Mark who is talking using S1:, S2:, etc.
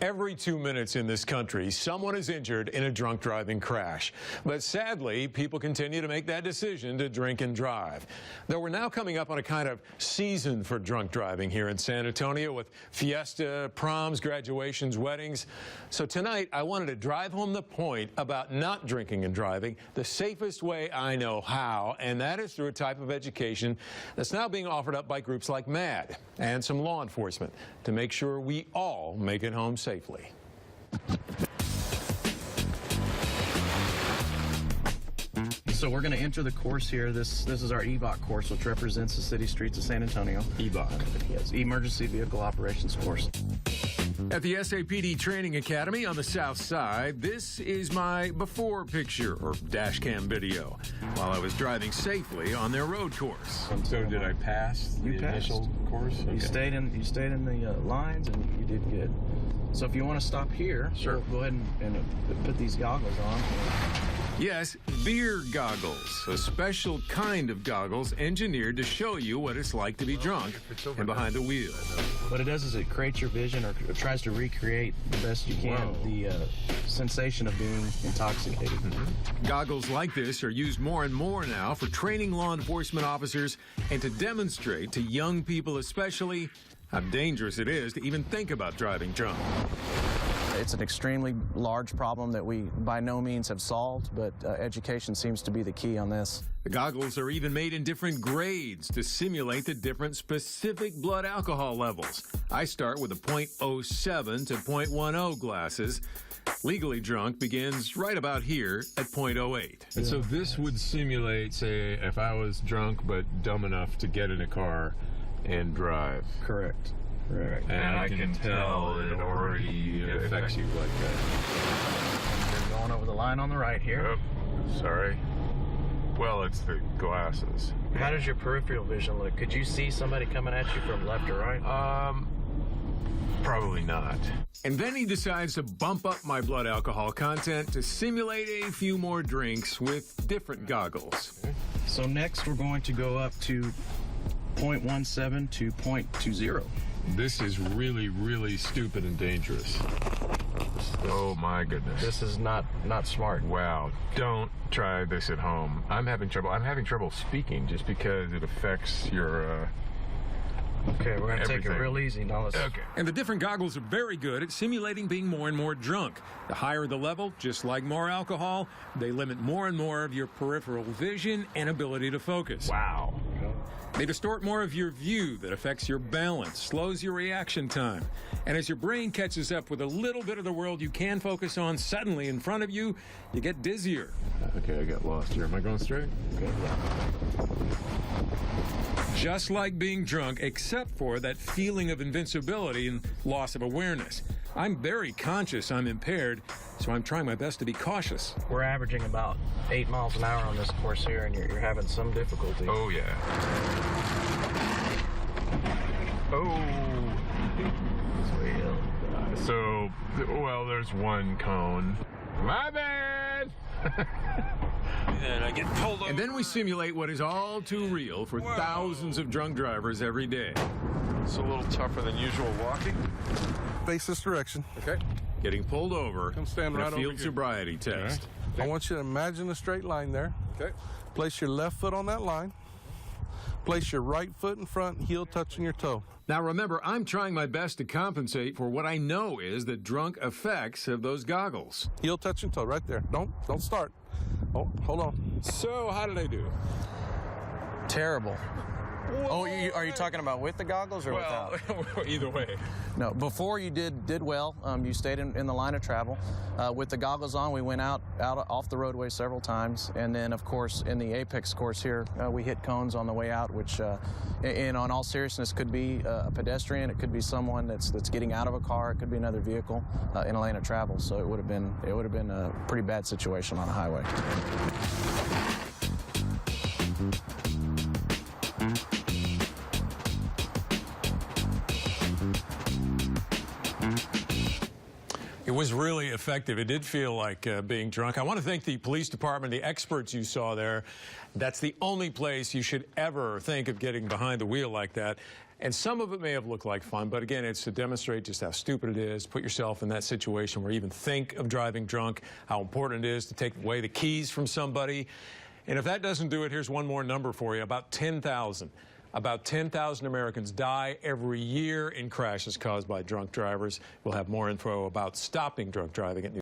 S1: Every 2 minutes in this country, someone is injured in a drunk driving crash. But sadly, people continue to make that decision to drink and drive. Though we're now coming up on a kind of season for drunk driving here in San Antonio with fiesta, proms, graduations, weddings. So tonight, I wanted to drive home the point about not drinking and driving the safest way I know how, and that is through a type of education that's now being offered up by groups like MAD and some law enforcement to make sure we all make it home safely.
S2: So we're going to enter the course here. This is our EVOC course, which represents the city streets of San Antonio.
S1: EVOC.
S2: Yes, Emergency Vehicle Operations course.
S1: At the SAPD Training Academy on the south side, this is my before picture or dash cam video while I was driving safely on their road course.
S3: So did I pass the initial course? Okay.
S2: You stayed in the lines and you did good. So if you want to stop here,
S1: sure.
S2: Go ahead and put these goggles on.
S1: Yes, beer goggles, a special kind of goggles engineered to show you what it's like to be drunk and behind the wheel.
S2: What it does is it creates your vision, or tries to recreate the best you can the sensation of being intoxicated.
S1: Goggles like this are used more and more now for training law enforcement officers and to demonstrate to young people especially how dangerous it is to even think about driving drunk.
S2: It's an extremely large problem that we by no means have solved, but education seems to be the key on this.
S1: The goggles are even made in different grades to simulate the different specific blood alcohol levels. I start with a .07 to .10 glasses. Legally drunk begins right about here at .08.
S3: And so this would simulate, say, if I was drunk but dumb enough to get in a car and drive.
S2: Correct. Right.
S3: And I can tell it already affects you like that.
S2: You're going over the line on the right here.
S3: Oh, sorry. Well, it's the glasses.
S2: How does your peripheral vision look? Could you see somebody coming at you from left or right?
S3: Probably not.
S1: And then he decides to bump up my blood alcohol content to simulate a few more drinks with different goggles.
S2: So next we're going to go up to .17 to .20.
S3: This is really, really stupid and dangerous. Oh my goodness.
S2: This is not smart.
S3: Wow. Don't try this at home. I'm having trouble speaking just because it affects your
S2: Okay, we're going to take it real easy. Now let's...
S1: Okay. And the different goggles are very good at simulating being more and more drunk. The higher the level, just like more alcohol, they limit more and more of your peripheral vision and ability to focus.
S3: Wow.
S1: They distort more of your view that affects your balance, slows your reaction time. And as your brain catches up with a little bit of the world you can focus on suddenly in front of you, you get dizzier.
S3: Okay, I got lost here. Am I going straight? Okay.
S1: Just like being drunk, except for that feeling of invincibility and loss of awareness. I'm very conscious I'm impaired, so I'm trying my best to be cautious.
S2: We're averaging about 8 miles an hour on this course here, and you're having some difficulty.
S3: Oh, yeah. Oh. So, well, there's one cone. My bad!
S1: And I get pulled over. And then we simulate what is all too real for thousands of drunk drivers every day.
S4: It's a little tougher than usual walking.
S5: Face this direction.
S4: Okay.
S1: Getting pulled over
S4: Come stand
S1: for
S4: right
S1: a
S4: over
S1: field
S4: here.
S1: sobriety test.
S5: I want you to imagine a straight line there.
S4: Okay.
S5: Place your left foot on that line. Place your right foot in front, heel touching your toe.
S1: Now remember, I'm trying my best to compensate for what I know is the drunk effects of those goggles.
S5: Heel touching toe, right there. Don't start. Oh, hold on.
S4: So, how did I do?
S2: Terrible. Oh, are you talking about with the goggles or without?
S4: Either way.
S2: No, before you did well. You stayed in the line of travel. With the goggles on, we went out off the roadway several times, and then of course in the Apex course here, we hit cones on the way out, which, in all seriousness, could be a pedestrian, it could be someone that's getting out of a car, it could be another vehicle in a lane of travel. So it would have been a pretty bad situation on a highway.
S1: It was really effective. It did feel like being drunk. I want to thank the police department, the experts you saw there. That's the only place you should ever think of getting behind the wheel like that. And some of it may have looked like fun, but again, it's to demonstrate just how stupid it is. Put yourself in that situation where you even think of driving drunk, how important it is to take away the keys from somebody. And if that doesn't do it, here's one more number for you, about 10,000. About 10,000 Americans die every year in crashes caused by drunk drivers. We'll have more info about stopping drunk driving at